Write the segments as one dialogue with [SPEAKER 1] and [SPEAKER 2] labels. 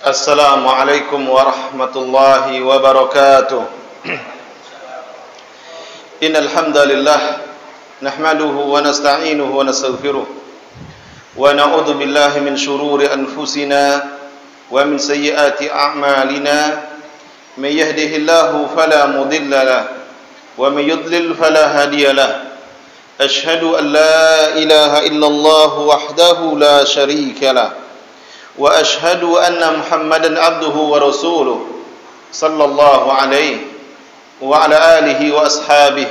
[SPEAKER 1] Assalamualaikum warahmatullahi wabarakatuh. Innal hamdalillah nahmaduhu wa nasta'inuhu wa nastaghfiruh wa na'udzu billahi min shururi anfusina wa min sayyiati a'malina. May yahdihillahu fala mudilla lahu wa may yudlil fala hadiya lahu. Ashhadu an la ilaha illallah wahdahu la syarika lahu wa ashhadu anna Muhammadan abduhu wa rasuluh sallallahu alaihi wa ala alihi wa ashabihi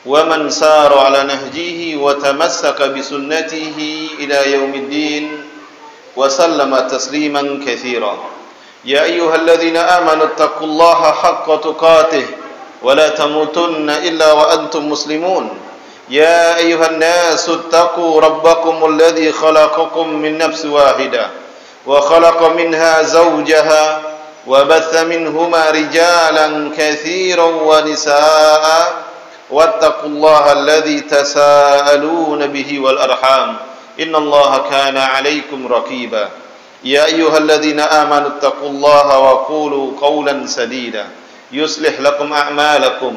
[SPEAKER 1] wa man sara ala nahjihi wa tamassaka bi sunnatihi ila yaumiddin wa sallama tasliman katsira. Ya ayyuhalladzina amanu taqullaha haqqa tuqatih wa la tamutunna illa wa antum muslimun. Ya ayyuhan nasu taqu rabbakumul ladzi khalaqakum min nafsin wahidah وخلق منها زوجها وبث منهما رجالا كثيرا ونساء واتقوا الله الذي تساءلون به والأرحام إن الله كان عليكم رقيبا يا أيها الذين آمنوا اتقوا الله وقولوا قولا سديدا يصلح لكم أعمالكم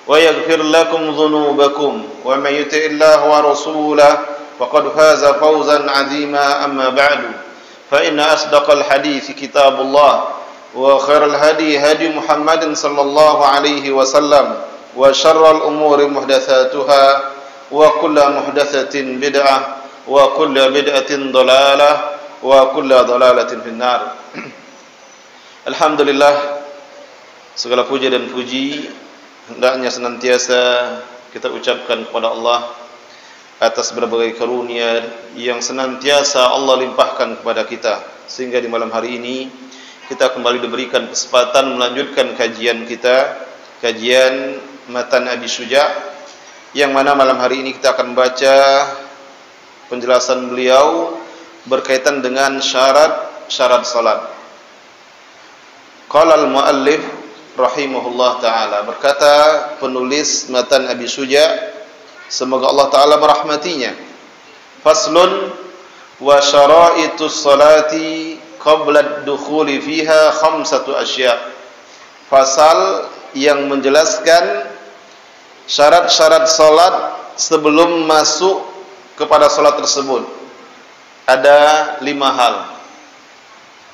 [SPEAKER 1] ويغفر لكم ذنوبكم ومن يطع الله ورسوله فقد فاز فوزا عظيما أما بعد فإن أصدق الحديث كتاب الله وخير الهدي هدي محمد صلى الله عليه وسلم وشر الأمور محدثاتها وكل محدثة بدعة وكل بدعة ضلالة وكل ضلالة في النار. Alhamdulillah, segala puji dan puji hendaknya senantiasa kita ucapkan kepada Allah atas berbagai karunia yang senantiasa Allah limpahkan kepada kita, sehingga di malam hari ini kita kembali diberikan kesempatan melanjutkan kajian kita, kajian Matan Abi Syuja', yang mana malam hari ini kita akan baca penjelasan beliau berkaitan dengan syarat-syarat salat. Qala al-muallif rahimahullah ta'ala, berkata penulis Matan Abi Syuja', semoga Allah Ta'ala merahmatinya. Faslun wa syara'itus salati qabla ad-dukhuli fiha khamsatu asya'. Fasal yang menjelaskan syarat-syarat salat sebelum masuk kepada salat tersebut. Ada 5 hal.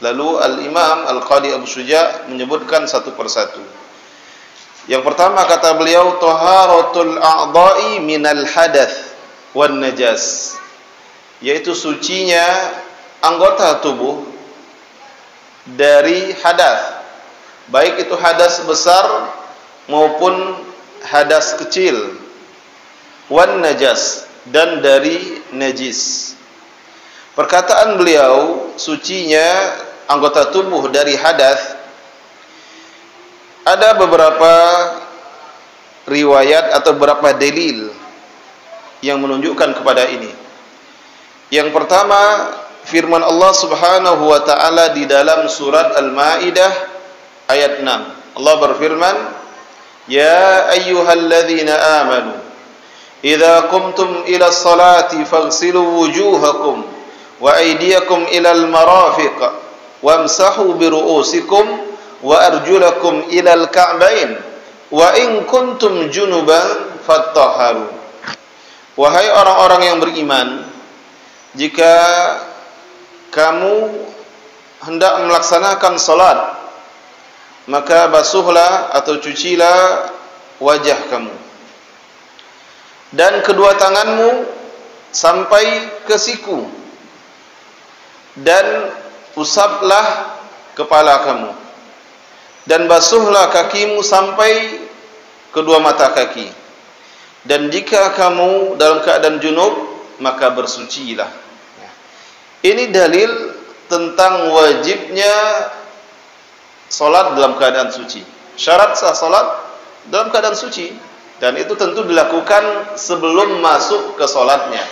[SPEAKER 1] Lalu Al-Imam Al-Qadi Abu Syuja' menyebutkan satu persatu. Yang pertama kata beliau, taharatul a'dha'i minal hadath wan najas, yaitu sucinya anggota tubuh dari hadas, baik itu hadas besar maupun hadas kecil, wan najas, dan dari najis. Perkataan beliau sucinya anggota tubuh dari hadas, ada beberapa riwayat atau beberapa dalil yang menunjukkan kepada ini. Yang pertama, firman Allah Subhanahu wa taala di dalam surat Al-Maidah ayat 6. Allah berfirman, "Ya ayyuhalladzina amanu, idza qumtum ila sholati faghsilu wujuhakum wa aydiyakum ilal marafiq wamsahu bi ru'usikum wa arjulakum ilal ka'bain wa in kuntum junuban fattahharu." Wahai orang-orang yang beriman, jika kamu hendak melaksanakan salat, maka basuhlah atau cucilah wajah kamu dan kedua tanganmu sampai ke siku, dan usaplah kepala kamu, dan basuhlah kakimu sampai kedua mata kaki, dan jika kamu dalam keadaan junub maka bersucilah. Ini dalil tentang wajibnya salat dalam keadaan suci. Syarat sah salat dalam keadaan suci, dan itu tentu dilakukan sebelum masuk ke salatnya.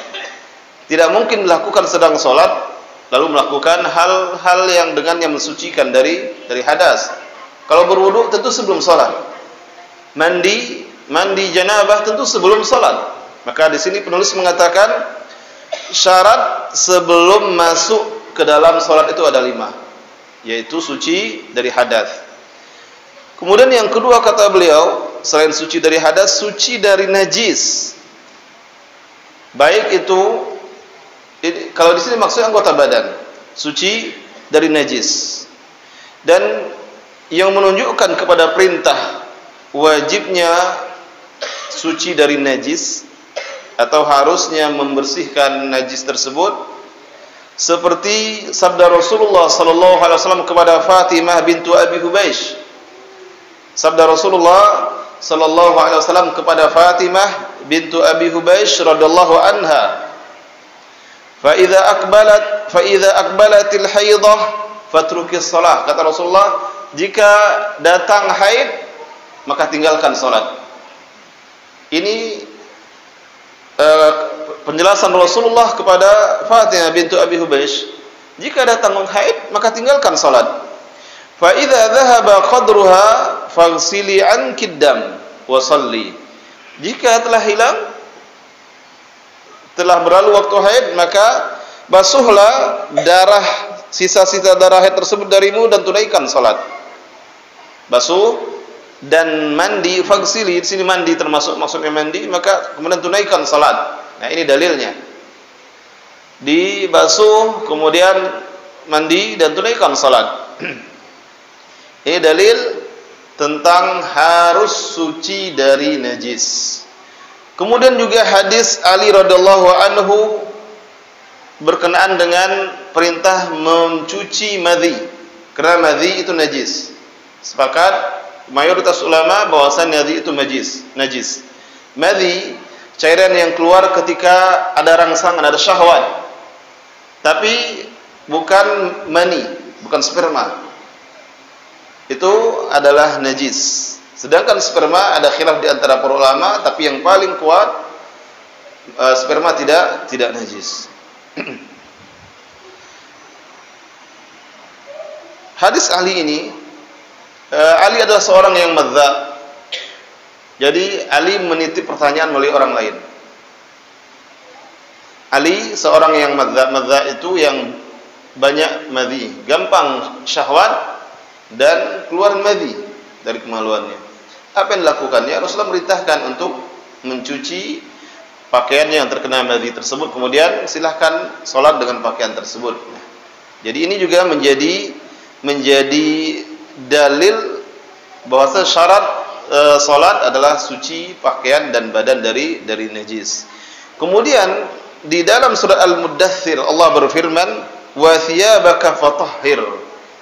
[SPEAKER 1] Tidak mungkin dilakukan sedang salat lalu melakukan hal-hal yang dengannya mensucikan dari hadas. Kalau berwudu tentu sebelum salat. Mandi janabah tentu sebelum salat. Maka di sini penulis mengatakan syarat sebelum masuk ke dalam salat itu ada 5. yaitu suci dari hadas. Kemudian yang kedua kata beliau, selain suci dari hadas, suci dari najis. Baik itu kalau di sini maksudnya anggota badan, suci dari najis. Dan yang menunjukkan kepada perintah wajibnya suci dari najis atau harusnya membersihkan najis tersebut, seperti sabda Rasulullah sallallahu alaihi wasallam kepada Fatimah bintu Abi Hubaish. Sabda Rasulullah sallallahu alaihi wasallam kepada Fatimah bintu Abi Hubaish radhiyallahu anha, fa idza aqbalatil haidah fatrukis shalah. Kata Rasulullah, jika datang haid maka tinggalkan salat. Ini penjelasan Rasulullah kepada Fatimah bintu Abi Hubaish, jika datang haid maka tinggalkan salat. Fa idza dhahaba qadruha faghsili anki dam wa shalli. Jika telah hilang, telah berlalu waktu haid, maka basuhlah darah, sisa-sisa darah haid tersebut darimu dan tunaikan salat. Basuh dan mandi, faghsili, di sini mandi termasuk maksudnya mandi, maka kemudian tunaikan salat. Nah, ini dalilnya. Dibasuh, kemudian mandi dan tunaikan salat. Ini dalil tentang harus suci dari najis. Kemudian juga hadis Ali radhiyallahu anhu berkenaan dengan perintah mencuci madhi, karena madhi itu najis. Sepakat mayoritas ulama bahwasanya madhi itu najis. Madhi cairan yang keluar ketika ada rangsangan, ada syahwat. Tapi bukan mani, bukan sperma. Itu adalah najis. Sedangkan sperma ada khilaf di antara para ulama, tapi yang paling kuat sperma tidak najis. Hadis Ali ini, Ali adalah seorang yang madzab. Jadi Ali menitip pertanyaan melalui orang lain. Ali seorang yang madzab itu yang banyak madhi, gampang syahwat dan keluar madhi dari kemaluannya. Apa yang dilakukannya? Rasulullah merintahkan untuk mencuci pakaiannya yang terkena madhi tersebut, kemudian silahkan sholat dengan pakaian tersebut. Nah, jadi ini juga menjadi dalil bahwa syarat sholat adalah suci pakaian dan badan dari najis. Kemudian di dalam surat Al-Muddathir Allah berfirman, wa thiyabaka fatahhir,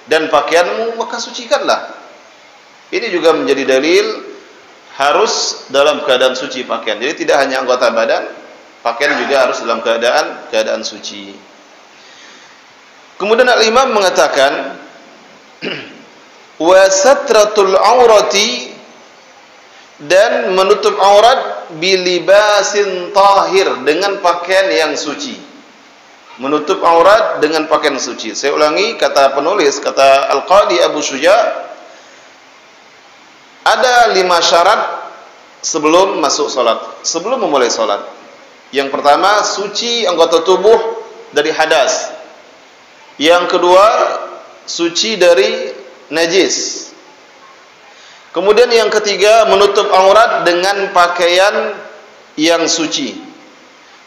[SPEAKER 1] dan pakaianmu maka sucikanlah. Ini juga menjadi dalil harus dalam keadaan suci pakaian. Jadi tidak hanya anggota badan, pakaian juga harus dalam keadaan suci. Kemudian Al-Imam mengatakan wa satratul aurati, dan menutup aurat bilibasin tahir, dengan pakaian yang suci. Menutup aurat dengan pakaian suci. Saya ulangi kata penulis, kata Al-Qadi Abu Syuja, ada 5 syarat sebelum masuk salat, sebelum memulai salat. Yang pertama, suci anggota tubuh dari hadas. Yang kedua, suci dari najis. Kemudian yang ketiga, menutup aurat dengan pakaian yang suci.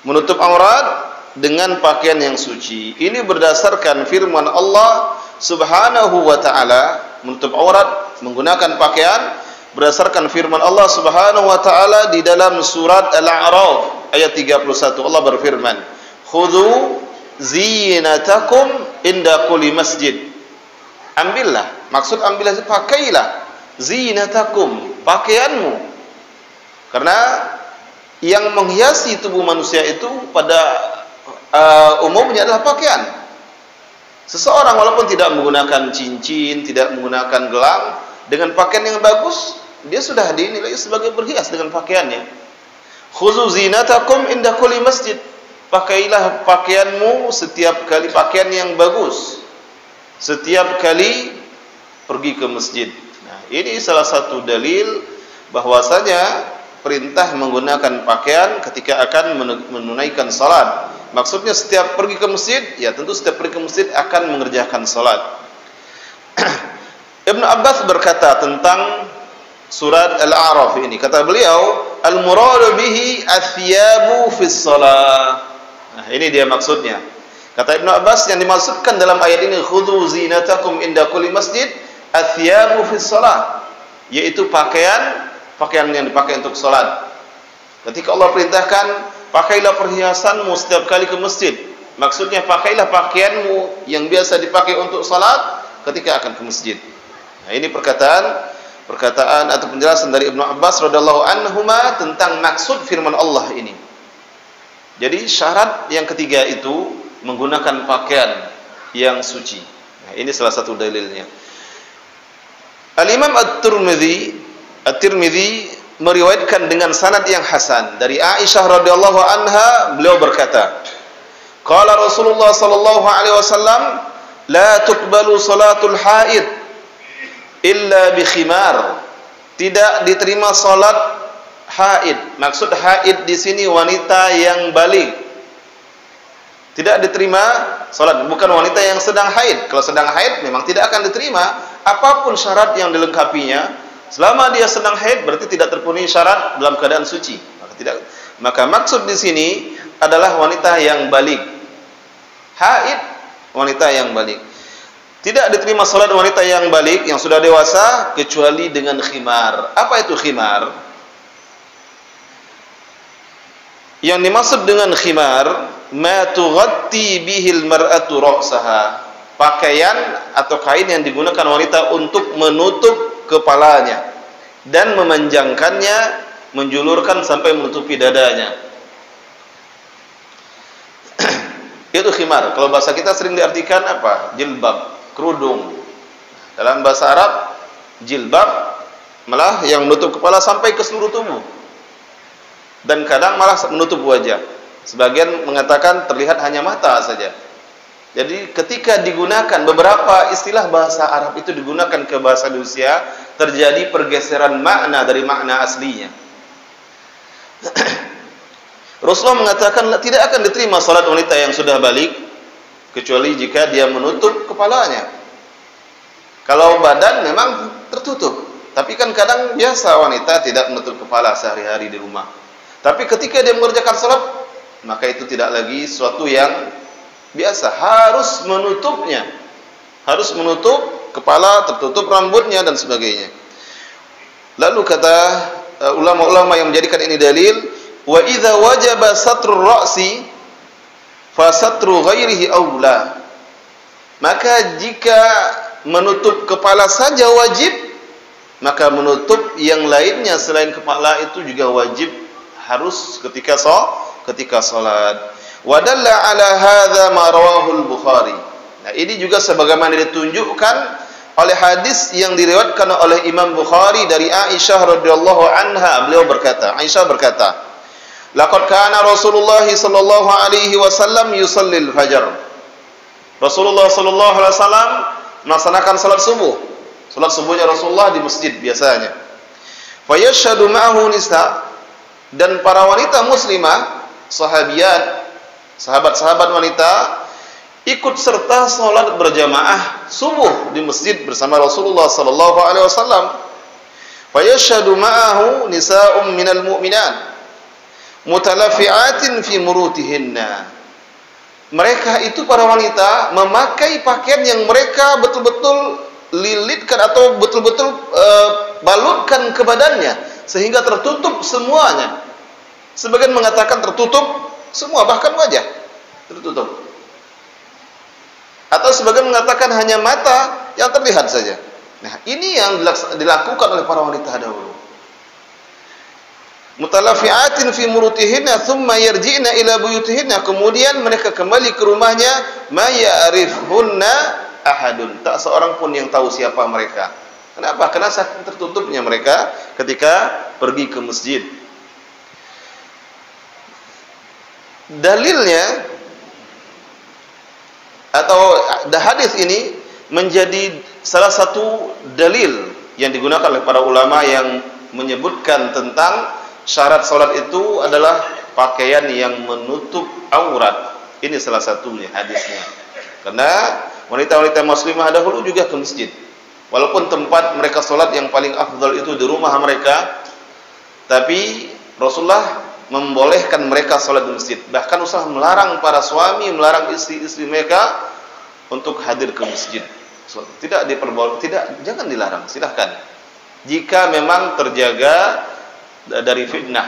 [SPEAKER 1] Menutup aurat dengan pakaian yang suci. Ini berdasarkan firman Allah Subhanahu wa taala, menutup aurat menggunakan pakaian berdasarkan firman Allah Subhanahu wa taala di dalam surat Al-A'raf ayat 31. Allah berfirman, "Khudhu zinatakum inda kulli masjid." Ambillah, maksud ambillah, pakailah zinatakum, pakaianmu. Karena yang menghiasi tubuh manusia itu pada umumnya adalah pakaian. Seseorang walaupun tidak menggunakan cincin, tidak menggunakan gelang, dengan pakaian yang bagus, dia sudah dinilai sebagai berhias dengan pakaiannya. Khuzu zinatakum inda kulli masjid. Pakailah pakaianmu setiap kali, pakaian yang bagus, setiap kali pergi ke masjid. Nah, ini salah satu dalil bahwasanya perintah menggunakan pakaian ketika akan menunaikan salat. Maksudnya setiap pergi ke masjid, ya tentu setiap pergi ke masjid akan mengerjakan salat. Ibnu Abbas berkata tentang surat Al-A'raf ini, kata beliau, al-muradu bihi athyabu fis shalah. Nah, ini dia maksudnya. Kata Ibnu Abbas, yang dimaksudkan dalam ayat ini, khudhu zinatakum inda kulli masjid, athyabu fis shalah, yaitu pakaian yang dipakai untuk salat. Ketika Allah perintahkan, pakailah perhiasanmu setiap kali ke masjid. Maksudnya pakailah pakaianmu yang biasa dipakai untuk salat ketika akan ke masjid. Nah, ini perkataan atau penjelasan dari Ibnu Abbas radhiyallahu anhuma tentang maksud firman Allah ini. Jadi syarat yang ketiga itu menggunakan pakaian yang suci. Nah, ini salah satu dalilnya. Al-Imam At-Tirmidzi meriwayatkan dengan sanad yang hasan dari Aisyah radhiyallahu anha, beliau berkata, qala Rasulullah sallallahu alaihi wasallam, la tuqbalu salatul haid illa bi khimar. Tidak diterima salat haid. Maksud haid di sini wanita yang baligh. Tidak diterima salat, bukan wanita yang sedang haid. Kalau sedang haid memang tidak akan diterima apapun syarat yang dilengkapinya. Selama dia sedang haid berarti tidak terpenuhi syarat dalam keadaan suci. Maka maksud di sini adalah wanita yang baligh. Haid, wanita yang baligh. Tidak diterima salat wanita yang baligh, yang sudah dewasa, kecuali dengan khimar. Apa itu khimar? Yang dimaksud dengan khimar, ma tughatti bihil mar'atu ra'saha. Pakaian atau kain yang digunakan wanita untuk menutup kepalanya dan memanjangkannya, menjulurkan sampai menutupi dadanya. Itu khimar. Kalau bahasa kita sering diartikan apa? Jilbab, kerudung. Dalam bahasa Arab, jilbab malah yang menutup kepala sampai ke seluruh tubuh. Dan kadang malah menutup wajah. Sebagian mengatakan terlihat hanya mata saja. Jadi ketika digunakan beberapa istilah bahasa Arab itu digunakan ke bahasa Indonesia, terjadi pergeseran makna dari makna aslinya. Rasulullah mengatakan tidak akan diterima salat wanita yang sudah baligh kecuali jika dia menutup kepalanya. Kalau badan memang tertutup, tapi kan kadang biasa wanita tidak menutup kepala sehari-hari di rumah. Tapi ketika dia mengerjakan salat, maka itu tidak lagi suatu yang biasa, harus menutupnya, harus menutup kepala, tertutup rambutnya dan sebagainya. Lalu kata ulama-ulama yang menjadikan ini dalil, wa idza wajaba satrul ra'si fa satru ghairihi aula. Maka jika menutup kepala saja wajib, maka menutup yang lainnya selain kepala itu juga wajib, harus ketika salat. Wadalla ala hadza ma rawahul Bukhari. Nah, ini juga sebagaimana ditunjukkan oleh hadis yang diriwayatkan oleh Imam Bukhari dari Aisyah radhiyallahu anha. Beliau berkata, Aisyah berkata, laqad kana Rasulullah sallallahu alaihi wasallam yusallil fajar. Rasulullah sallallahu alaihi wasallam melaksanakan salat subuh. Salat subuhnya Rasulullah di masjid biasanya. Fa yashhadu ma'ahu nisa, dan para wanita muslimah, sahabiyat, sahabat-sahabat wanita ikut serta salat berjamaah subuh di masjid bersama Rasulullah sallallahu alaihi wasallam. Fa yashhadu ma'ahu nisa'un minal mu'minat mutalafi'atin fi murutihinna. Mereka itu para wanita memakai pakaian yang mereka betul-betul lilitkan atau betul-betul balutkan ke badannya sehingga tertutup semuanya. Sebagian mengatakan tertutup semua, bahkan wajah tertutup. Atau sebagian mengatakan hanya mata yang terlihat saja. Nah, ini yang dilakukan oleh para wanita dahulu. Mutalafi'atin fi murutihinna thumma yarji'na ila buyutihinna. Kemudian mereka kembali ke rumahnya, ma ya'rifhunna ahadun. Tak seorang pun yang tahu siapa mereka. Kenapa? Karena saking tertutupnya mereka ketika pergi ke masjid. Dalilnya atau hadis ini menjadi salah satu dalil yang digunakan oleh para ulama yang menyebutkan tentang syarat salat itu adalah pakaian yang menutup aurat. Ini salah satunya hadisnya. Karena wanita-wanita muslimah dahulu juga ke masjid. Walaupun tempat mereka sholat yang paling afdal itu di rumah mereka, tapi Rasulullah membolehkan mereka sholat di masjid. Bahkan Rasulullah melarang para suami, melarang istri-istri mereka untuk hadir ke masjid. Tidak jangan dilarang, silahkan. Jika memang terjaga dari fitnah.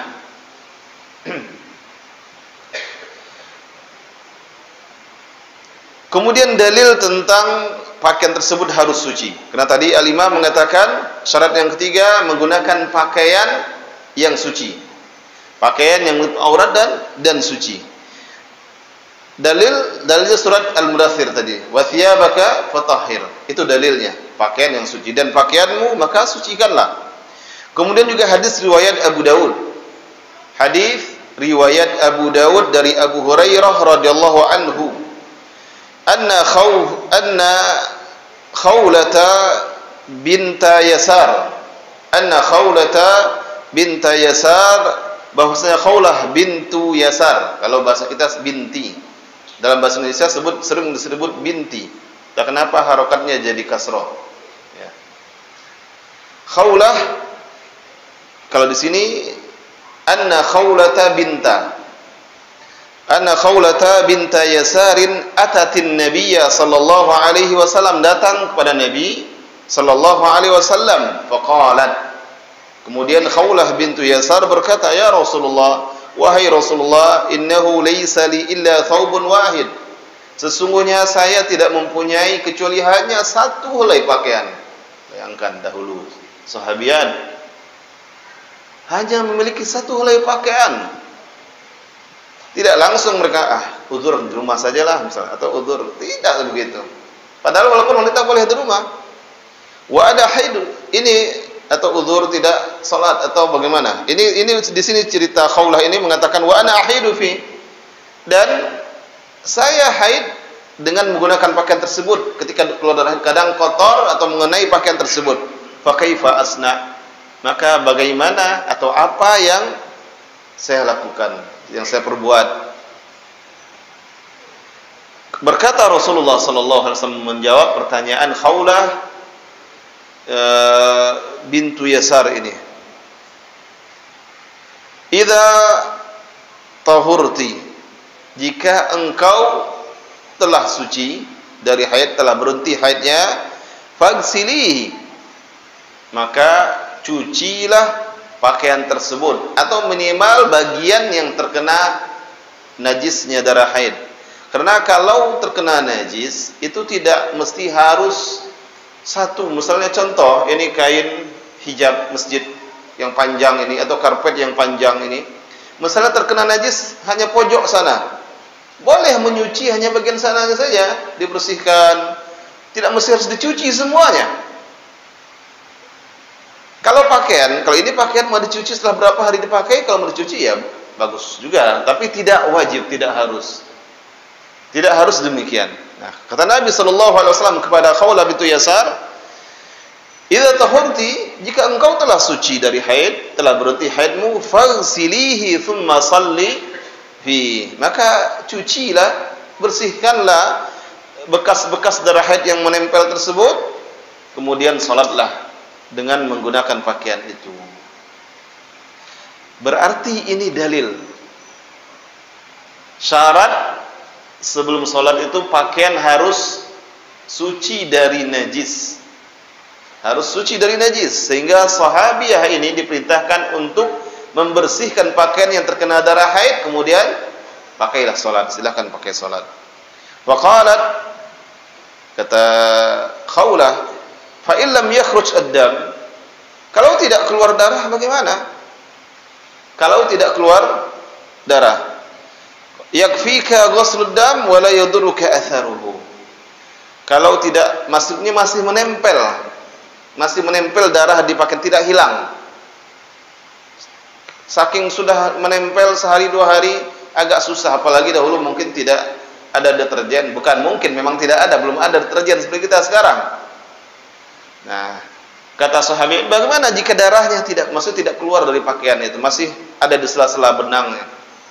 [SPEAKER 1] Kemudian dalil tentang pakaian tersebut harus suci. Karena tadi Al-Imam mengatakan syarat yang ketiga menggunakan pakaian yang suci. Pakaian yang aurat dan suci. Dalilnya surat Al-Mudaththir tadi. Wa thiyabaka fatahhir. Itu dalilnya, pakaian yang suci, dan pakaianmu maka sucikanlah. Kemudian juga hadis riwayat Abu Dawud. Hadis riwayat Abu Dawud dari Abu Hurairah radhiyallahu anhu. Anna Khawlata binta Yasar. Bahwasanya Khawlah bintu Yasar. Kalau bahasa kita binti. Dalam bahasa Indonesia sering disebut binti. Tak kenapa harokatnya jadi kasroh. Ya. Khawlah, kalau di sini Anna Khawlata binta Yasarin atatin Nabiyya sallallahu alaihi wasallam, datang kepada Nabi sallallahu alaihi wasallam, faqalat, kemudian Khawlah bintu Yasar berkata, ya Rasulullah, wahai Rasulullah, innahu laysa li illa thawbun wahid, sesungguhnya saya tidak mempunyai kecuali hanya satu helai pakaian. Bayangkan dahulu sahabian hanya memiliki satu helai pakaian. Tidak langsung mereka uzur di rumah sajalah misalnya, atau uzur, tidak begitu. Padahal walaupun wanita boleh di rumah. Wa ada haid ini, atau uzur tidak salat atau bagaimana. Ini di sini cerita Khawlah ini mengatakan wa ana ahidu fi, dan saya haid dengan menggunakan pakaian tersebut. Ketika keluar darah kadang kotor atau mengenai pakaian tersebut. Fa kaifa asna, maka bagaimana atau apa yang saya lakukan, yang saya perbuat. Berkata Rasulullah sallallahu alaihi wasallam menjawab pertanyaan Khawlah bintu Yasar ini. Idza tahurti, jika engkau telah suci dari haid, telah berhenti haidnya, fagsilihi, maka cucilah pakaian tersebut, atau minimal bagian yang terkena najisnya darah haid. Karena kalau terkena najis itu tidak mesti harus satu. Misalnya contoh, ini kain hijab masjid yang panjang ini, atau karpet yang panjang ini, misalnya terkena najis hanya pojok sana, boleh menyuci hanya bagian sana saja, dibersihkan, tidak mesti harus dicuci semuanya. Kalau pakaian, kalau ini pakaian mau dicuci setelah berapa hari dipakai, kalau mau dicuci ya bagus juga, tapi tidak wajib, tidak harus. Tidak harus demikian. Nah, kata Nabi sallallahu alaihi wasallam kepada Khawlah bintu Yasar, "Idza tahurti, jika engkau telah suci dari haid, telah berhenti haidmu, faghsilihi tsumma shalli fi." Maka cucilah, bersihkanlah bekas-bekas darah haid yang menempel tersebut, kemudian salatlah dengan menggunakan pakaian itu. Berarti ini dalil syarat sebelum sholat itu pakaian harus suci dari najis, harus suci dari najis, sehingga sahabiah ini diperintahkan untuk membersihkan pakaian yang terkena darah haid, kemudian pakailah sholat, silahkan pakai sholat. Waqalat, kata Khawlah, fa illam yakhruj ad-dam, kalau tidak keluar darah bagaimana? Kalau tidak keluar darah, yakfika ghuslud dam wa la yadurruka atharuhu. Kalau tidak, maksudnya masih menempel darah di pakaian, tidak hilang. Saking sudah menempel sehari dua hari agak susah, apalagi dahulu mungkin tidak ada deterjen, bukan mungkin, memang tidak ada, belum ada deterjen seperti kita sekarang. Nah, kata sahabat, bagaimana jika darahnya tidak keluar dari pakaian itu, masih ada di sela-sela benangnya,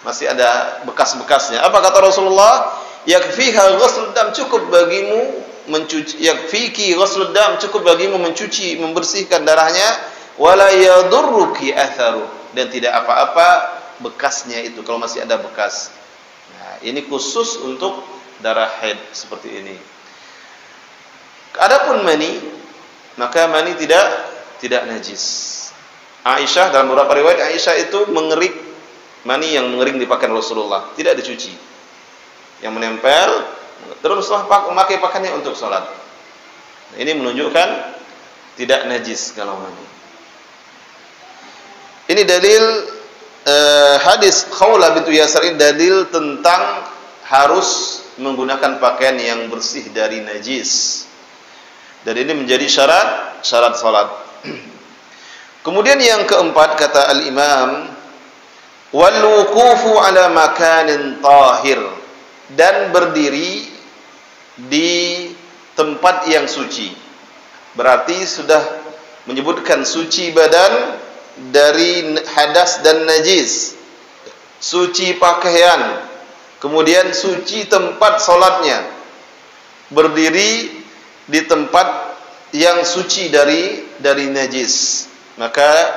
[SPEAKER 1] masih ada bekas-bekasnya? Apa kata Rasulullah? Yakfiha ghusl dam, cukup bagimu mencuci, yakfiki ghuslud dam, cukup bagimu mencuci, membersihkan darahnya, wala yadurruki atharu, dan tidak apa-apa bekasnya itu kalau masih ada bekas. Nah, ini khusus untuk darah haid seperti ini. Adapun mani, maka mani tidak najis. Aisyah, dalam beberapa riwayat Aisyah itu mengerik mani yang mengering di pakaian Rasulullah, tidak dicuci. Yang menempel, terus memakai pakaiannya untuk sholat. Nah, ini menunjukkan tidak najis kalau mani. Ini dalil hadis Khawlah bintu Yasar, dalil tentang harus menggunakan pakaian yang bersih dari najis. Dan ini menjadi syarat salat. Kemudian yang keempat, kata al-Imam, wal wuqufu ala makanin tahir, dan berdiri di tempat yang suci. Berarti sudah menyebutkan suci badan dari hadas dan najis, suci pakaian, kemudian suci tempat solatnya, berdiri di tempat yang suci dari najis. Maka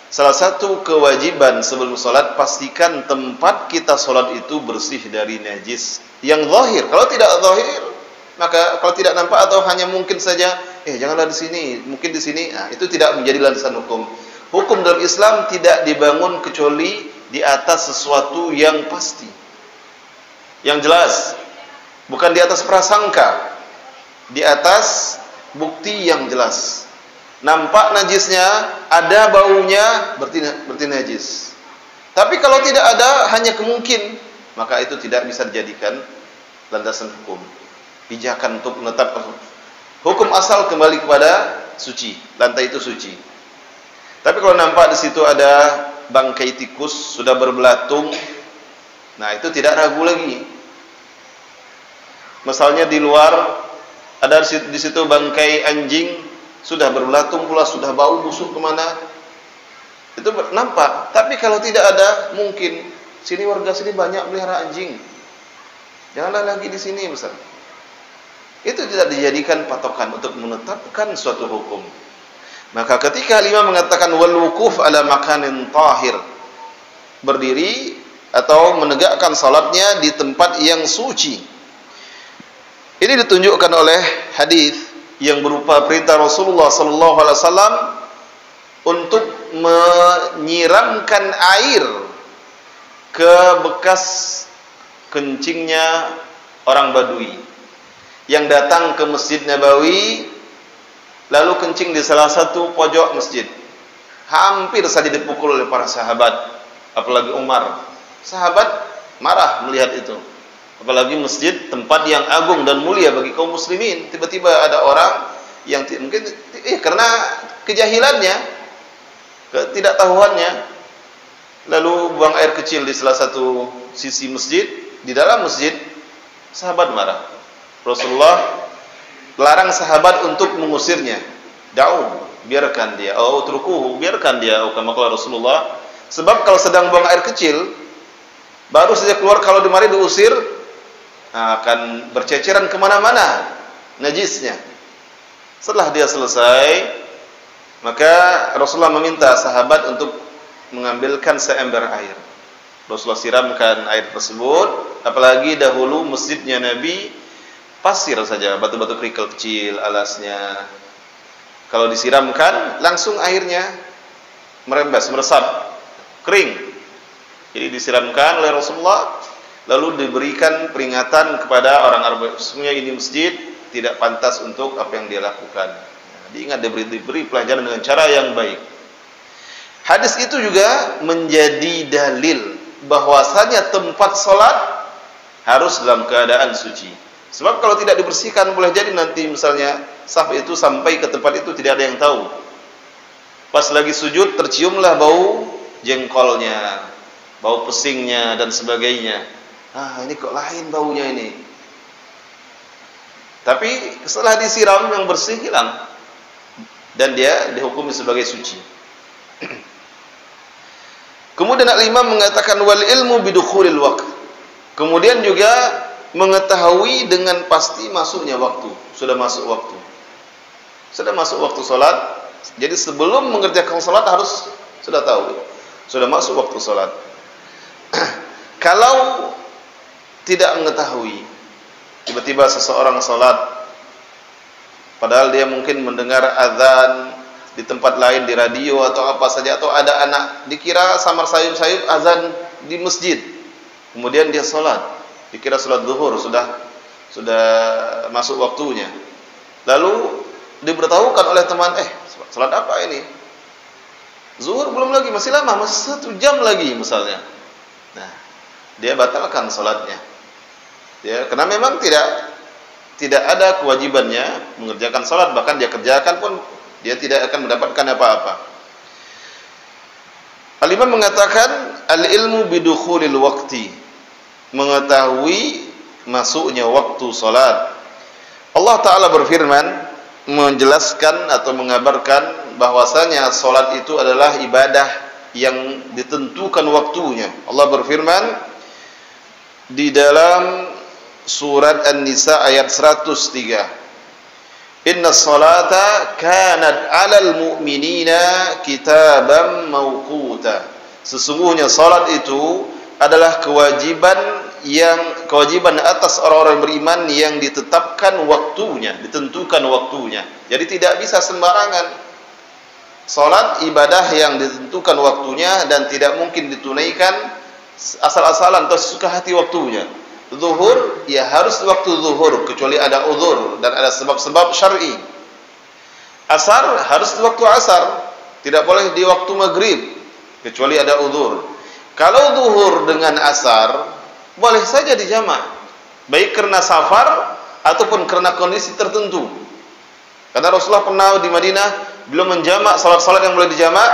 [SPEAKER 1] salah satu kewajiban sebelum solat, pastikan tempat kita solat itu bersih dari najis yang zahir. Kalau tidak zahir, maka kalau tidak nampak atau hanya mungkin saja, janganlah di sini, mungkin di sini, nah, itu tidak menjadi landasan hukum. Hukum dalam Islam tidak dibangun kecuali di atas sesuatu yang pasti, yang jelas, bukan di atas prasangka, di atas bukti yang jelas. Nampak najisnya, ada baunya, berarti najis. Tapi kalau tidak ada, hanya kemungkin, maka itu tidak bisa dijadikan landasan hukum, pijakan untuk menetapkan hukum. Asal kembali kepada suci, lantai itu suci. Tapi kalau nampak di situ ada bangkai tikus sudah berbelatung, nah itu tidak ragu lagi. Misalnya di luar ada di situ bangkai anjing sudah berbelatung pula, sudah bau busuk kemana, itu nampak. Tapi kalau tidak ada, mungkin sini warga sini banyak melihara anjing, janganlah lagi di sini misalnya. Itu tidak dijadikan patokan untuk menetapkan suatu hukum. Maka ketika Imam mengatakan wal wuquf ala makanin tahir, berdiri atau menegakkan salatnya di tempat yang suci, ini ditunjukkan oleh hadis yang berupa perintah Rasulullah sallallahu alaihi wasallam untuk menyiramkan air ke bekas kencingnya orang Badui yang datang ke Masjid Nabawi, lalu kencing di salah satu pojok masjid. Hampir saja dipukul oleh para sahabat, apalagi Umar. Sahabat marah melihat itu. Apalagi masjid, tempat yang agung dan mulia bagi kaum muslimin, tiba-tiba ada orang yang mungkin karena kejahilannya, ketidaktahuannya, lalu buang air kecil di salah satu sisi masjid, di dalam masjid. Sahabat marah. Rasulullah larang sahabat untuk mengusirnya. Da'u, biarkan dia. Utrukuhu, biarkan dia. Kama qala Rasulullah. Sebab kalau sedang buang air kecil, baru saja keluar, kalau di mari diusir, akan berceceran kemana-mana najisnya. Setelah dia selesai, maka Rasulullah meminta sahabat untuk mengambilkan seember air. Rasulullah siramkan air tersebut. Apalagi dahulu masjidnya Nabi pasir saja, batu-batu kerikil kecil alasnya. Kalau disiramkan, langsung airnya merembes, meresap, kering. Jadi disiramkan oleh Rasulullah, lalu diberikan peringatan kepada orang Arab, sesungguhnya ini masjid tidak pantas untuk apa yang dia lakukan. Diingat, diberi pelajaran dengan cara yang baik. Hadis itu juga menjadi dalil bahwasanya tempat sholat harus dalam keadaan suci. Sebab kalau tidak dibersihkan, boleh jadi nanti misalnya saf itu sampai ke tempat itu tidak ada yang tahu. Pas lagi sujud terciumlah bau jengkolnya, bau pesingnya dan sebagainya. Ini kok lain baunya ini. Tapi setelah disiram yang bersih hilang, dan dia dihukumi sebagai suci. Kemudian al-Imam mengatakan wal ilmu bidukhulil waqt. Kemudian juga mengetahui dengan pasti masuknya waktu, sudah masuk waktu. Sudah masuk waktu salat. Jadi sebelum mengerjakan salat harus sudah tahu, sudah masuk waktu salat. Kalau tidak mengetahui, tiba-tiba seseorang salat, padahal dia mungkin mendengar azan di tempat lain, di radio atau apa saja, atau ada anak, dikira samar sayup-sayup azan di masjid, kemudian dia salat, dikira salat zuhur, sudah masuk waktunya, lalu diberitahukan oleh teman, salat apa ini? Zuhur belum lagi, masih lama, masih 1 jam lagi misalnya. Nah, dia batalkan salatnya. Ya, karena memang tidak ada kewajibannya mengerjakan salat, bahkan dia kerjakan pun dia tidak akan mendapatkan apa-apa. Al-Imam mengatakan al-ilmu bidukhulil waqti, mengetahui masuknya waktu salat. Allah Ta'ala berfirman menjelaskan atau mengabarkan bahwasanya salat itu adalah ibadah yang ditentukan waktunya. Allah berfirman di dalam surat An-Nisa ayat 103, Inna salata kanat 'alal mu'minina kitaban mawquta. Sesungguhnya salat itu adalah kewajiban atas orang-orang beriman yang ditetapkan waktunya, ditentukan waktunya. Jadi tidak bisa sembarangan. Salat ibadah yang ditentukan waktunya dan tidak mungkin ditunaikan asal-asalan atau sesuka hati waktunya. Zuhur ya harus waktu zuhur kecuali ada uzur dan ada sebab-sebab syar'i. Asar harus waktu asar, tidak boleh di waktu maghrib kecuali ada uzur. Kalau zuhur dengan asar boleh saja dijamak, baik karena safar ataupun karena kondisi tertentu. Karena Rasulullah pernah di Madinah belum menjamak salat-salat yang boleh dijamak,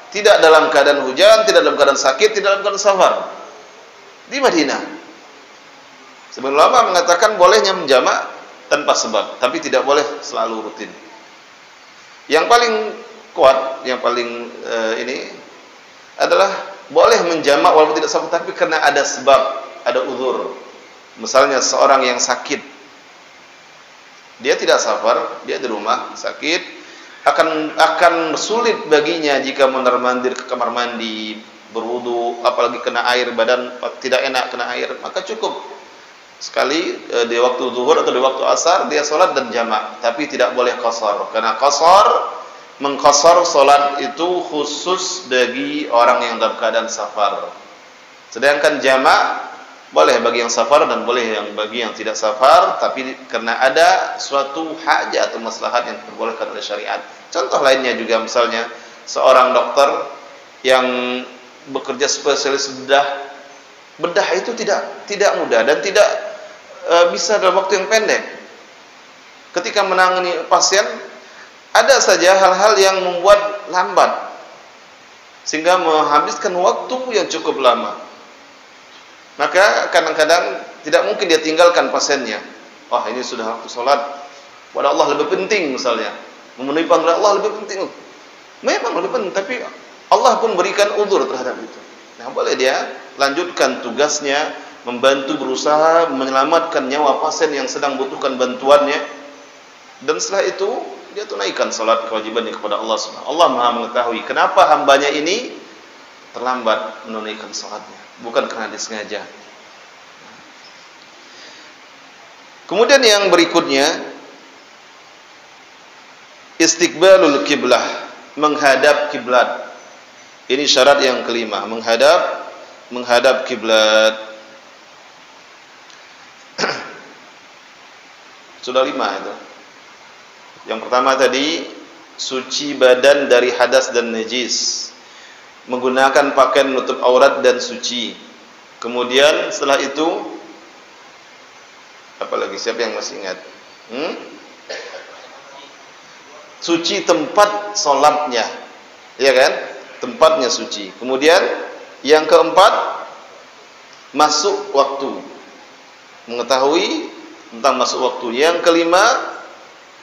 [SPEAKER 1] tidak dalam keadaan hujan, tidak dalam keadaan sakit, tidak dalam keadaan safar. Di Madinah. Sebagian ulama mengatakan bolehnya menjamak tanpa sebab, tapi tidak boleh selalu rutin. Yang paling kuat, yang paling ini adalah boleh menjamak walaupun tidak safar, tapi karena ada sebab, ada uzur. Misalnya seorang yang sakit, dia tidak safar, dia di rumah sakit, akan sulit baginya jika mondar-mandir ke kamar mandi, berwudu, apalagi kena air, badan tidak enak kena air, maka cukup sekali di waktu zuhur atau di waktu asar dia salat dan jamak, tapi tidak boleh qasar. Karena mengqasar salat itu khusus bagi orang yang dalam keadaan safar. Sedangkan jamak boleh bagi yang safar dan boleh bagi yang tidak safar, tapi karena ada suatu hajat atau maslahat yang diperbolehkan oleh syariat. Contoh lainnya juga misalnya seorang dokter yang bekerja spesialis bedah itu tidak mudah dan tidak bisa dalam waktu yang pendek. Ketika menangani pasien, ada saja hal-hal yang membuat lambat sehingga menghabiskan waktu yang cukup lama. Maka kadang-kadang tidak mungkin dia tinggalkan pasiennya. Oh, ini sudah waktu salat, pada Allah lebih penting misalnya, memenuhi panggilan Allah lebih penting. Memang lebih penting, tapi Allah pun berikan uzur terhadap itu. Nah, boleh dia lanjutkan tugasnya, membantu berusaha menyelamatkan nyawa pasien yang sedang butuhkan bantuannya, dan setelah itu dia tunaikan salat kewajibannya kepada Allah Subhanahu. Allah Maha mengetahui kenapa hambanya ini terlambat menunaikan salatnya, bukan karena disengaja. Kemudian yang berikutnya, istiqbalul kiblah, menghadap kiblat. Ini syarat yang kelima, menghadap kiblat. Sudah 5 itu. Yang pertama tadi, suci badan dari hadas dan najis, menggunakan pakaian menutup aurat dan suci. Kemudian setelah itu apalagi, siapa yang masih ingat? Suci tempat salatnya, ya kan? Tempatnya suci. Kemudian yang keempat, masuk waktu, mengetahui tentang masuk waktu. Yang kelima,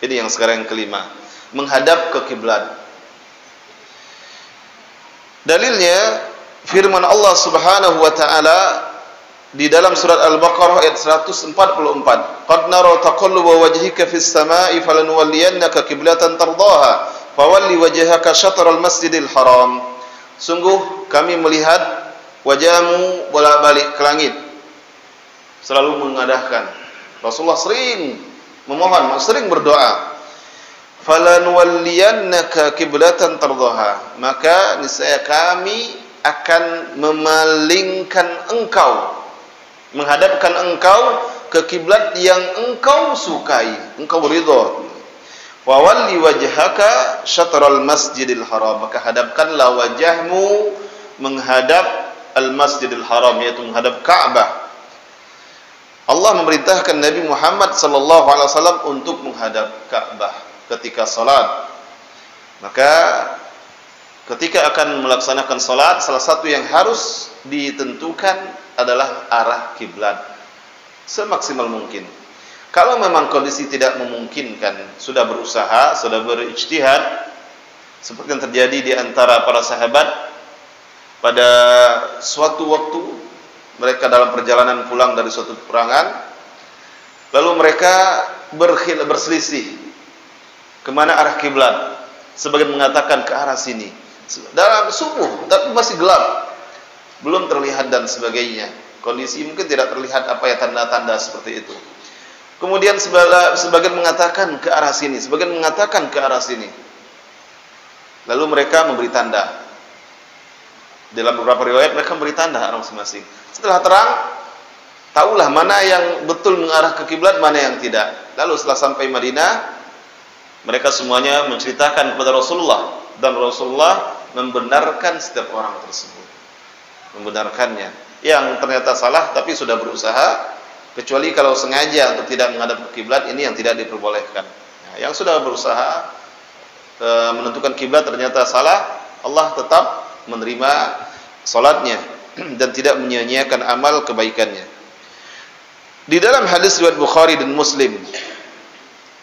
[SPEAKER 1] ini yang sekarang yang kelima, menghadap ke kiblat. Dalilnya firman Allah Subhanahu wa taala di dalam surat Al-Baqarah ayat 144. Qad nara taqalluba wajhika fis sama'i falanuwalliyannaka qiblatan tardaha fawalli wajhaka syatral masjidil haram. Sungguh kami melihat wajahmu bolak-balik ke langit. Selalu mengadahkan. Rasulullah sering memohon, sering berdoa. Falanuwalliyannaka qiblatan tardaha. Maka niscaya kami akan memalingkan engkau, menghadapkan engkau ke kiblat yang engkau sukai, engkau ridha. Wa walli wajhaka syatral masjidil haram. Maka hadapkanlah wajahmu menghadap al-masjidil haram, yaitu menghadap Ka'bah. Allah memerintahkan Nabi Muhammad sallallahu alaihi wasallam untuk menghadap Ka'bah ketika salat. Maka ketika akan melaksanakan salat, salah satu yang harus ditentukan adalah arah kiblat semaksimal mungkin. Kalau memang kondisi tidak memungkinkan, sudah berusaha, sudah berijtihad, seperti yang terjadi di antara para sahabat pada suatu waktu mereka dalam perjalanan pulang dari suatu peperangan, lalu mereka berselisih kemana arah kiblat. Sebagian mengatakan ke arah sini. Dalam subuh, tapi masih gelap, belum terlihat dan sebagainya. Kondisi mungkin tidak terlihat apa ya tanda-tanda seperti itu. Kemudian sebagian mengatakan ke arah sini, sebagian mengatakan ke arah sini. Lalu mereka memberi tanda. Dalam beberapa riwayat mereka memberi tanda arah masing-masing. Setelah terang, tahulah mana yang betul mengarah ke kiblat, mana yang tidak. Lalu setelah sampai Madinah, mereka semuanya menceritakan kepada Rasulullah, dan Rasulullah membenarkan setiap orang tersebut, membenarkannya. Yang ternyata salah tapi sudah berusaha, kecuali kalau sengaja untuk tidak menghadap kiblat, ini yang tidak diperbolehkan. Nah, yang sudah berusaha menentukan kiblat ternyata salah, Allah tetap menerima salatnya dan tidak menyia-nyiakan amal kebaikannya. Di dalam hadis riwayat Bukhari dan Muslim,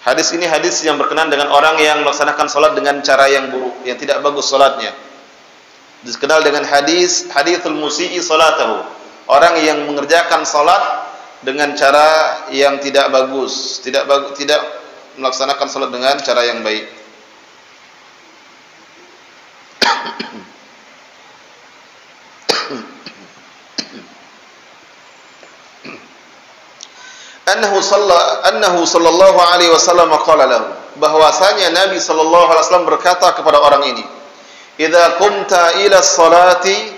[SPEAKER 1] hadis ini hadis yang berkenaan dengan orang yang melaksanakan salat dengan cara yang buruk, yang tidak bagus salatnya. Dikenal dengan hadithul musii salatahu. Orang yang mengerjakan salat dengan cara yang tidak bagus, tidak melaksanakan salat dengan cara yang baik. Annahu sallallahu alaihi wasallam qala lahu, bahwasanya Nabi sallallahu alaihi wasallam berkata kepada orang ini, "Idza qumta ila sholati,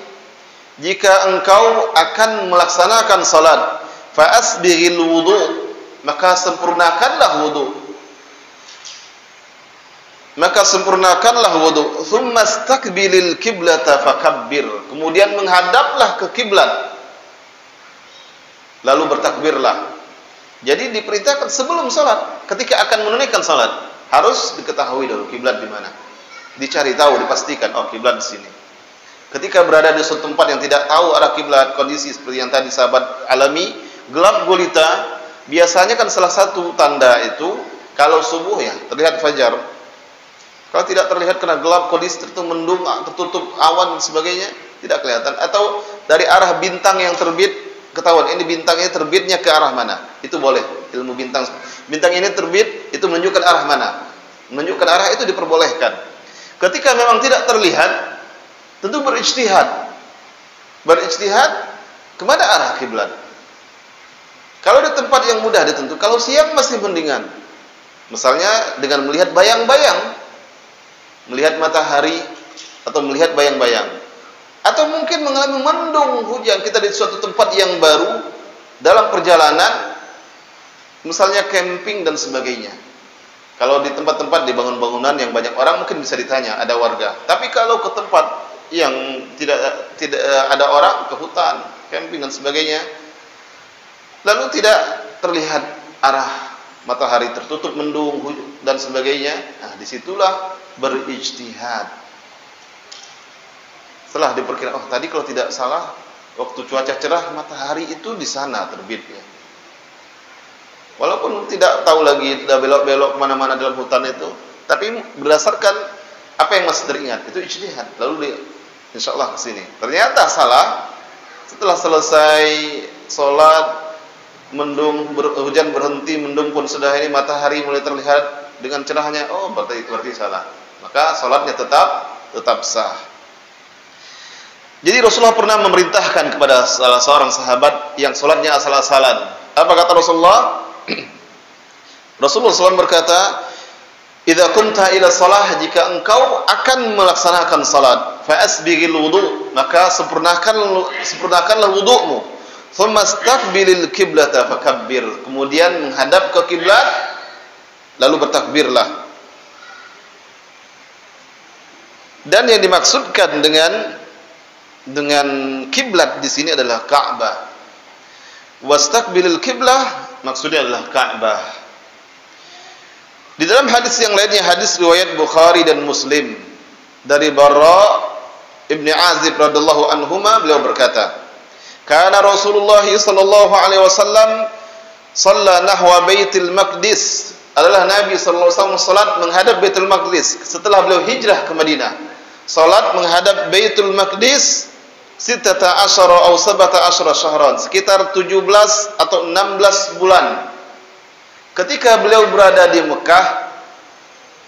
[SPEAKER 1] jika engkau akan melaksanakan salat, fa asbighil wudu, maka sempurnakanlah wudu. Thumma istaqbilil qiblata fakabbir." Kemudian menghadaplah ke kiblat, lalu bertakbirlah. Jadi diperintahkan sebelum salat, ketika akan menunaikan salat, harus diketahui dulu kiblat di mana. Dicari tahu, dipastikan, oh kiblat di sini. Ketika berada di suatu tempat yang tidak tahu arah kiblat, kondisi seperti yang tadi sahabat alami, gelap gulita, biasanya kan salah satu tanda itu kalau subuh ya terlihat fajar. Kalau tidak terlihat karena gelap, kondisi tertutup mendung, tertutup awan dan sebagainya, tidak kelihatan. Atau dari arah bintang yang terbit, ketahuan ini bintangnya terbitnya ke arah mana. Itu boleh, ilmu bintang. Bintang ini terbit, itu menunjukkan arah mana. Menunjukkan arah itu diperbolehkan. Ketika memang tidak terlihat, tentu berijtihad. Berijtihad kemana arah kiblat. Kalau di tempat yang mudah ditentu, kalau siang masih mendingan. Misalnya dengan melihat bayang-bayang, melihat matahari atau melihat bayang-bayang. Atau mungkin mengalami mendung hujan, kita di suatu tempat yang baru dalam perjalanan, misalnya camping dan sebagainya. Kalau di tempat-tempat di bangunan-bangunan yang banyak orang mungkin bisa ditanya, ada warga. Tapi kalau ke tempat yang tidak ada orang, ke hutan, camping dan sebagainya, lalu tidak terlihat arah matahari, tertutup mendung dan sebagainya, nah disitulah berijtihad. Setelah diperkirakan, oh tadi kalau tidak salah waktu cuaca cerah matahari itu di sana terbitnya. Walaupun tidak tahu lagi sudah belok-belok kemana-mana dalam hutan itu, tapi berdasarkan apa yang masih teringat itu ijtihad. Lalu insyaallah ke sini. Ternyata salah. Setelah selesai salat, mendung, hujan berhenti, mendung pun sudah ini, matahari mulai terlihat dengan cerahnya, oh berarti salah. Maka salatnya tetap sah. Jadi Rasulullah pernah memerintahkan kepada salah seorang sahabat yang salatnya asal-asalan. Apa kata Rasulullah? Rasulullah SAW berkata, "Idza qumta ila shalah, jika engkau akan melaksanakan salat, fa asbighil wudu, maka sempurnakanlah wudu'mu. Tsumma istaqbilil qiblata fakabbir." Kemudian menghadap ke kiblat lalu bertakbirlah. Dan yang dimaksudkan dengan kiblat di sini adalah Ka'bah. Wastaqbilil qiblah maksudnya adalah Ka'bah. Di dalam hadis yang lainnya, hadis riwayat Bukhari dan Muslim dari Barra Ibn Azib radhiyallahu anhuma, beliau berkata, "Kana Rasulullah sallallahu alaihi wasallam shalla nahwa Baitul Maqdis." Adalah Nabi sallallahu alaihi wasallam salat menghadap Baitul Maqdis setelah beliau hijrah ke Madinah. Salat menghadap Baitul Maqdis 16 atau 17 syahran, sekitar 17 atau 16 bulan. Ketika beliau berada di Mekah,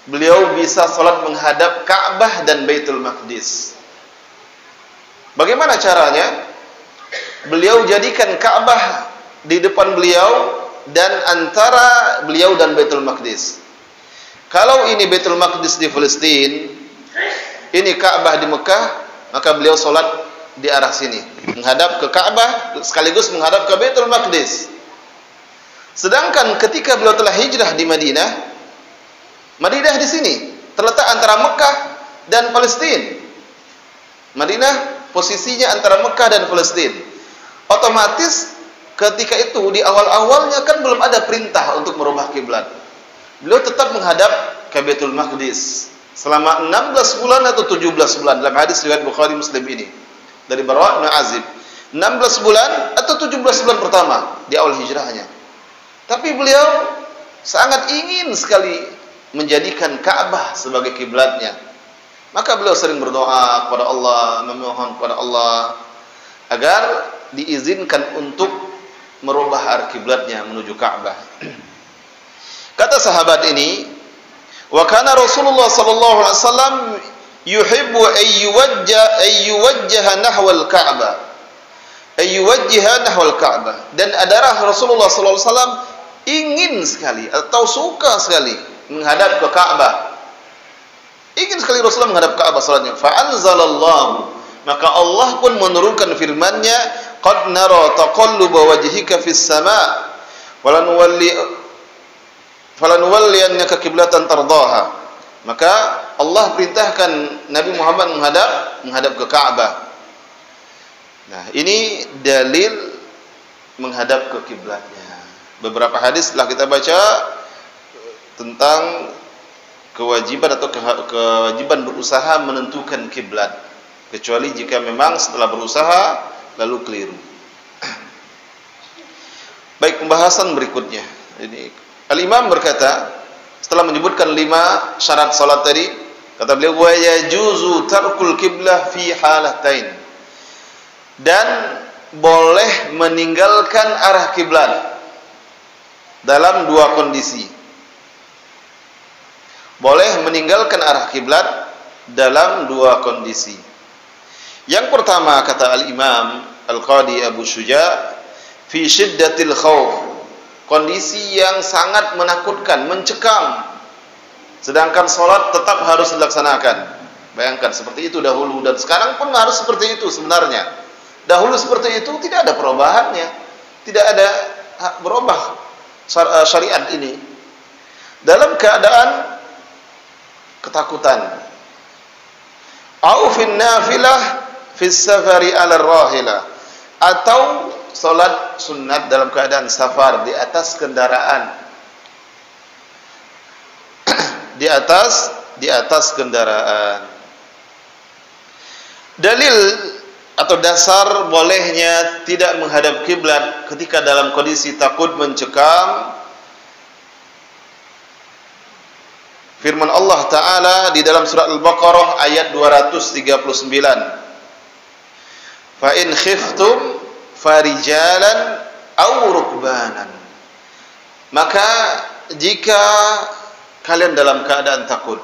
[SPEAKER 1] beliau bisa salat menghadap Ka'bah dan Baitul Maqdis. Bagaimana caranya? Beliau jadikan Ka'bah di depan beliau dan antara beliau dan Baitul Maqdis. Kalau ini Baitul Maqdis di Palestina, ini Ka'bah di Mekah, maka beliau salat di arah sini, menghadap ke Ka'bah sekaligus menghadap ke Baitul Maqdis. Sedangkan ketika beliau telah hijrah di Madinah, Madinah di sini terletak antara Mekah dan Palestina. Madinah posisinya antara Mekah dan Palestina. Otomatis ketika itu di awal-awalnya kan belum ada perintah untuk merubah kiblat. Beliau tetap menghadap ke Baitul Maqdis selama 16 bulan atau 17 bulan dalam hadis riwayat Bukhari Muslim ini dari Barra bin Azib. 16 bulan atau 17 bulan pertama di awal hijrahnya. Tapi beliau sangat ingin sekali menjadikan Ka'bah sebagai kiblatnya. Maka beliau sering berdoa kepada Allah, memohon kepada Allah agar diizinkan untuk merubah arah kiblatnya menuju Ka'bah. Kata sahabat ini, "Wa kana Rasulullah sallallahu alaihi wasallam yuhibbu ayyuwajjaha nahwal Ka'bah." Ayyuwajjaha nahwal Ka'bah. Dan adalah Rasulullah sallallahu alaihi wasallam ingin sekali atau suka sekali menghadap ke Ka'bah. Ingin sekali Rasulullah menghadap Ka'bah salatnya. Fa anzalallahu, maka Allah pun menurunkan firman-Nya, "Qad nara taqalluba wajhika fis sama' falanuwalliyannaka qiblatan tardaha." Maka Allah perintahkan Nabi Muhammad menghadap ke Ka'bah. Nah, ini dalil menghadap ke kiblatnya. Beberapa hadis telah kita baca tentang kewajiban atau kewajiban berusaha menentukan kiblat, kecuali jika memang setelah berusaha lalu keliru. Baik, pembahasan berikutnya. Ini Al-Imam berkata, setelah menyebutkan 5 syarat salat tadi, kata beliau, "Wa yajuzu tarkul qiblah fi halatain." Dan boleh meninggalkan arah kiblat dalam 2 kondisi. Boleh meninggalkan arah kiblat dalam 2 kondisi. Yang pertama, kata Al-Imam Al-Qadi Abu Syuja', fi syiddatil khauf, kondisi yang sangat menakutkan, mencekam, sedangkan salat tetap harus dilaksanakan. Bayangkan, seperti itu dahulu dan sekarang pun harus seperti itu sebenarnya. Dahulu seperti itu, tidak ada perubahannya, tidak ada berubah syariat ini. Dalam keadaan ketakutan, au fin nafilah fis safari 'ala rahilah, atau salat sunat dalam keadaan safar, di atas kendaraan. di atas kendaraan. Dalil atau dasar bolehnya tidak menghadap kiblat ketika dalam kondisi takut mencekam, firman Allah Ta'ala di dalam surat Al-Baqarah ayat 239, "Fa in khiftum farijalan aw rukbanan. Maka jika kalian dalam keadaan takut,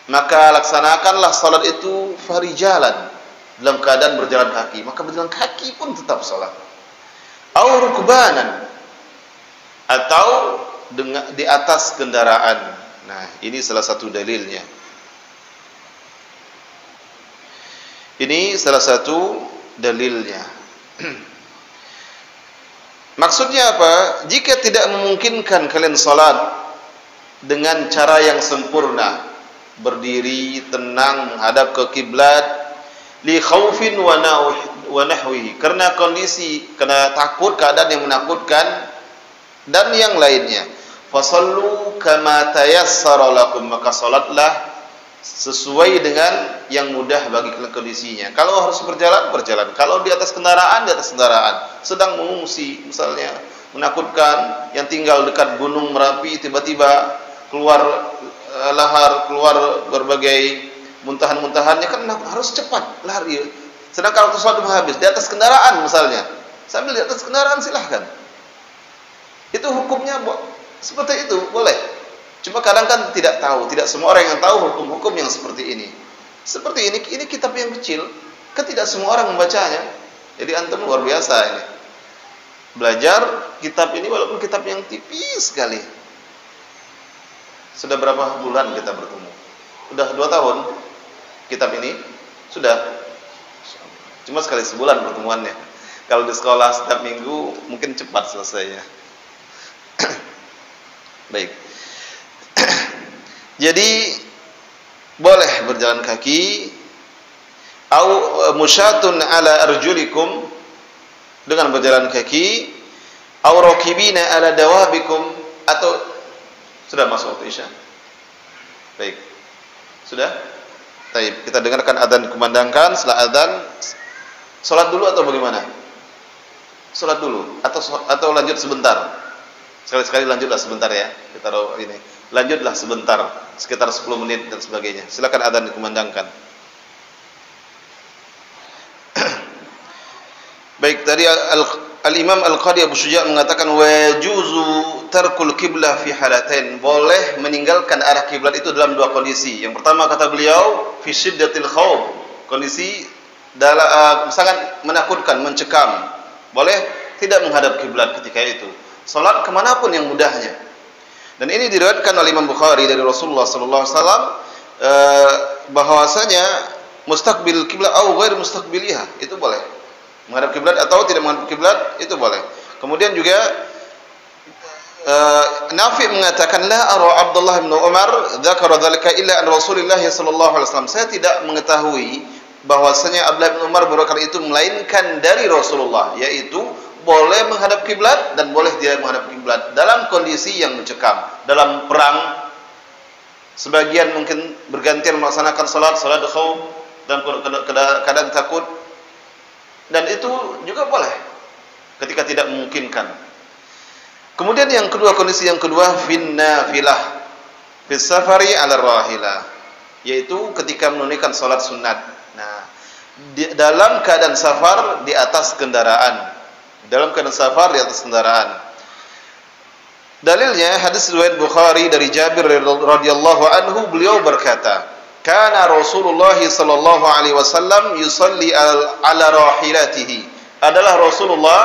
[SPEAKER 1] maka laksanakanlah salat itu farijalan, dalam keadaan berjalan kaki. Maka berjalan kaki pun tetap salat. Aw rukbanan, atau di atas kendaraan. Nah, ini salah satu dalilnya. Ini salah satu dalilnya. Maksudnya apa? Jika tidak memungkinkan kalian salat dengan cara yang sempurna, berdiri tenang menghadap ke kiblat, li khaufin wa nahwihi, karena kondisi, karena takut, keadaan yang menakutkan dan yang lainnya, fasallu kama tayassara lakum, maka salatlah sesuai dengan yang mudah bagi kondisinya. Kalau harus berjalan, berjalan. Kalau di atas kendaraan, di atas kendaraan. Sedang mengungsi, misalnya menakutkan, yang tinggal dekat gunung Merapi, tiba-tiba keluar lahar, keluar berbagai muntahan-muntahannya, kan harus cepat lari. Sedangkan waktu sholat habis, di atas kendaraan misalnya, sambil di atas kendaraan silahkan. Itu hukumnya seperti itu, boleh. Cuma kadang kan tidak tahu, tidak semua orang yang tahu hukum-hukum yang seperti ini. Seperti ini kitab yang kecil, kan tidak semua orang membacanya. Jadi antum luar biasa ini. Belajar kitab ini walaupun kitab yang tipis sekali. Sudah berapa bulan kita bertemu? Sudah 2 tahun kitab ini? Sudah. Cuma sekali sebulan pertemuannya. Kalau di sekolah setiap minggu mungkin cepat selesainya. Baik. Jadi boleh berjalan kaki, au musyatun ala arjulikum, dengan berjalan kaki, au rakibina ala dawabikum, atau sudah masuk waktu Isya. Baik. Sudah? Baik, kita dengarkan adzan dikumandangkan. Setelah adzan salat dulu atau bagaimana? Salat dulu atau lanjut sebentar? Sekali-sekali lanjutlah sebentar ya. Kita taruh ini. Lanjutlah sebentar, sekitar 10 menit dan sebagainya. Silakan adzan dikumandangkan. Baik, tadi Al-Imam Al-Qadi Abu Syuja' mengatakan wa yajuzu tarkul qiblah fi halatain. Boleh meninggalkan arah kiblat itu dalam 2 kondisi. Yang pertama kata beliau fi syiddatil khauf, kondisi sangat menakutkan, mencekam. Boleh tidak menghadap kiblat ketika itu. Salat kemanapun yang mudahnya. Dan ini diriwayatkan oleh Imam Bukhari dari Rasulullah sallallahu alaihi wasallam bahwasanya mustaqbil kiblat atau ghair mustaqbiliha, itu boleh. Menghadap kiblat atau tidak menghadap kiblat itu boleh. Kemudian juga Nafi mengatakan la ara Abdullah bin Umar dzakara dzalika illa an Rasulullah sallallahu alaihi wasallam. Saya tidak mengetahui bahwasanya Abdullah bin Umar berkata itu melainkan dari Rasulullah, yaitu boleh menghadap kiblat dan boleh tidak menghadap kiblat dalam kondisi yang mencekam. Dalam perang, sebagian mungkin bergantian melaksanakan salat khauf dalam keadaan takut, dan itu juga boleh ketika tidak memungkinkan. Kemudian yang kedua, kondisi yang kedua fin nafilah fi safari ala rahilah, yaitu ketika menunaikan salat sunat. Nah, dalam keadaan safar di atas kendaraan. Dalam keadaan safar di atas kendaraan. Dalilnya hadis riwayat Bukhari dari Jabir radhiyallahu anhu, beliau berkata, "Kana Rasulullah sallallahu alaihi wasallam yusalli ala rahilatihi." Adalah Rasulullah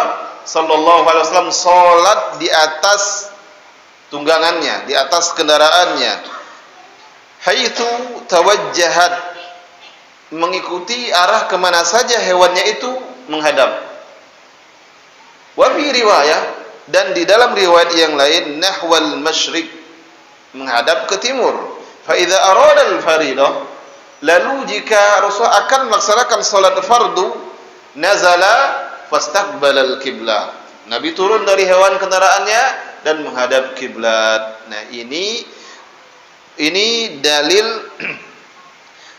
[SPEAKER 1] sallallahu alaihi wasallam salat di atas tunggangannya, di atas kendaraannya. Haitsu tawajjahat, mengikuti arah kemana saja hewannya itu menghadap. Wa fi riwayah, dan di dalam riwayat yang lain, nahwal masyriq, menghadap ke timur. Fa idza arada al-faridah, lalu jika Rasul akan melaksanakan salat fardu, nazala fastaqbala al-qiblah. Nabi turun dari hewan kendaraannya dan menghadap kiblat. Nah, ini dalil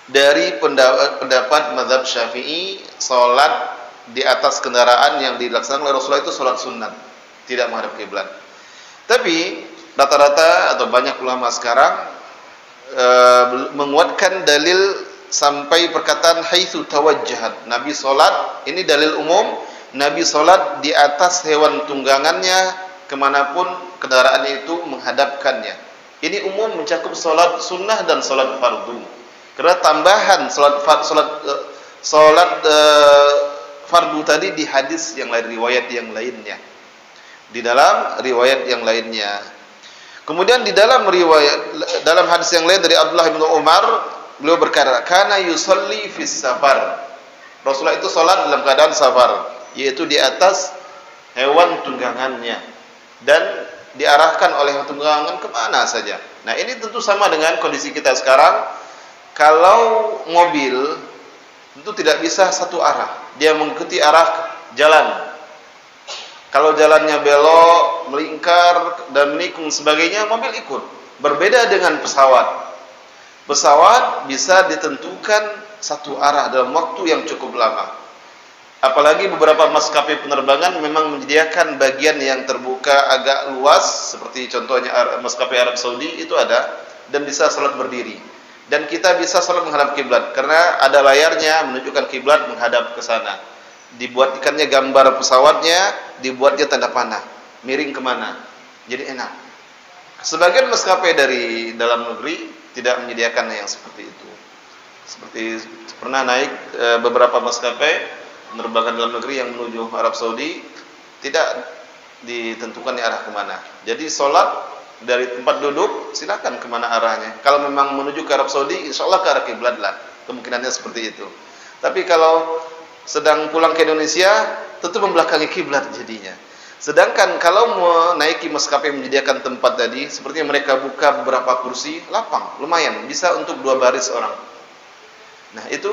[SPEAKER 1] dari pendapat mazhab Syafi'i, salat di atas kendaraan yang dilaksanakan oleh Rasulullah itu salat sunat, tidak menghadap kiblat. Tapi rata-rata atau banyak ulama sekarang menguatkan dalil sampai perkataan haitsu tawajjahat. Nabi salat, ini dalil umum, Nabi sholat di atas hewan tunggangannya kemanapun kendaraannya itu menghadapkannya. Ini umum mencakup sholat sunnah dan sholat fardu. Karena tambahan sholat fardu tadi di hadis yang lain, riwayat yang lainnya. Di dalam riwayat yang lainnya. Kemudian di dalam hadis yang lain dari Abdullah bin Umar, beliau berkata, "Kana yusalli fis safar." Rasulullah itu salat dalam keadaan safar, yaitu di atas hewan tunggangannya dan diarahkan oleh hewan tunggangan kemana saja. Nah, ini tentu sama dengan kondisi kita sekarang. Kalau mobil tentu tidak bisa satu arah, dia mengikuti arah jalan. Kalau jalannya belok, melingkar, dan menikung sebagainya, mobil ikut. Berbeda dengan pesawat. Pesawat bisa ditentukan satu arah dalam waktu yang cukup lama. Apalagi beberapa maskapai penerbangan memang menyediakan bagian yang terbuka agak luas, seperti contohnya maskapai Arab Saudi itu ada, dan bisa salat berdiri. Dan kita bisa salat menghadap kiblat, karena ada layarnya menunjukkan kiblat menghadap ke sana. Dibuatkannya gambar pesawatnya, dibuatnya tanda panah, miring kemana, jadi enak. Sebagian maskapai dari dalam negeri tidak menyediakan yang seperti itu. Seperti pernah naik beberapa maskapai penerbangan dalam negeri yang menuju Arab Saudi, tidak ditentukan arah kemana. Jadi sholat dari tempat duduk silakan kemana arahnya. Kalau memang menuju ke Arab Saudi, insya Allah ke arah kiblat lah, kemungkinannya seperti itu. Tapi kalau sedang pulang ke Indonesia, tentu membelakangi kiblat jadinya. Sedangkan kalau menaiki maskapai menyediakan tempat tadi, sepertinya mereka buka beberapa kursi, lapang, lumayan, bisa untuk 2 baris orang. Nah, itu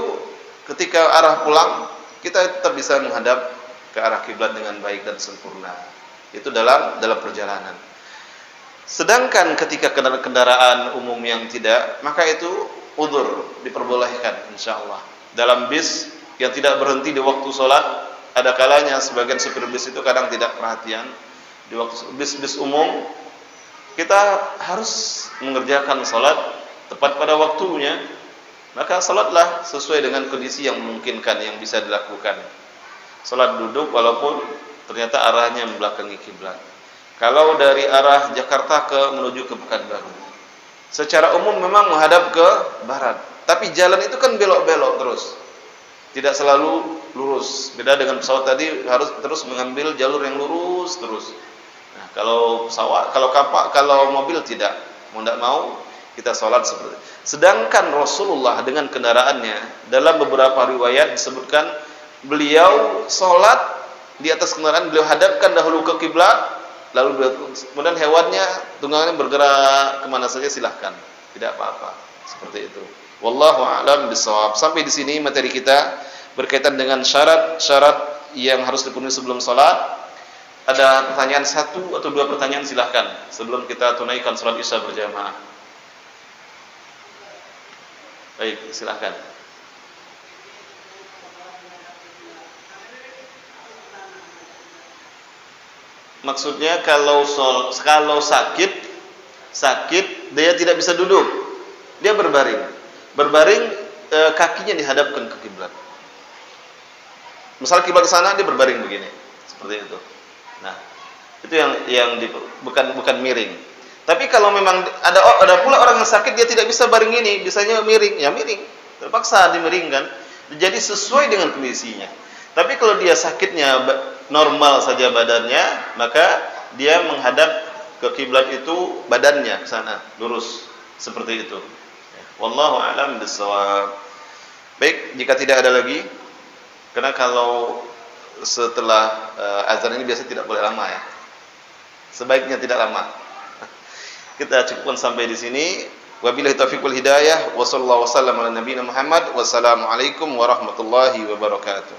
[SPEAKER 1] ketika arah pulang, kita tetap bisa menghadap ke arah kiblat dengan baik dan sempurna. Itu dalam perjalanan. Sedangkan ketika kendaraan umum yang tidak, maka itu udzur, diperbolehkan insyaallah. Dalam bis yang tidak berhenti di waktu sholat, ada kalanya sebagian supir bis itu kadang tidak perhatian. Di waktu bis umum, kita harus mengerjakan sholat tepat pada waktunya. Maka sholatlah sesuai dengan kondisi yang memungkinkan, yang bisa dilakukan. Sholat duduk walaupun ternyata arahnya membelakangi kiblat. Kalau dari arah Jakarta menuju ke Pekanbaru, secara umum memang menghadap ke barat, tapi jalan itu kan belok-belok terus, tidak selalu lurus. Beda dengan pesawat tadi, harus terus mengambil jalur yang lurus terus. Nah, kalau pesawat, kalau kapal, kalau mobil tidak, mau tidak mau kita sholat seperti itu. Sedangkan Rasulullah dengan kendaraannya, dalam beberapa riwayat disebutkan beliau sholat di atas kendaraan, beliau hadapkan dahulu ke kiblat, lalu kemudian hewannya, tunggangannya bergerak kemana saja silahkan, tidak apa-apa, seperti itu. Wallahu a'lam bishawab. Sampai di sini materi kita berkaitan dengan syarat-syarat yang harus dipenuhi sebelum sholat. Ada pertanyaan 1 atau 2 pertanyaan silahkan sebelum kita tunaikan sholat isya berjamaah. Baik, silahkan. Maksudnya kalau sakit dia tidak bisa duduk, dia berbaring, kakinya dihadapkan ke kiblat. Misal kiblat ke sana, dia berbaring begini, seperti itu. Nah, itu yang bukan miring. Tapi kalau memang ada pula orang yang sakit, dia tidak bisa baring ini, bisanya miring, ya miring, terpaksa dimiringkan. Jadi sesuai dengan kondisinya. Tapi kalau dia sakitnya normal saja badannya, maka dia menghadap ke kiblat itu badannya ke sana, lurus, seperti itu. Wallahu a'lam bishawab. Baik, jika tidak ada lagi, karena kalau setelah azan ini biasanya tidak boleh lama ya. Sebaiknya tidak lama. Kita cukupkan sampai di sini. Wabillahi taufiq wal hidayah. Wassallallahu wasallam ala nabiyina Muhammad. Wassalamualaikum warahmatullahi wabarakatuh.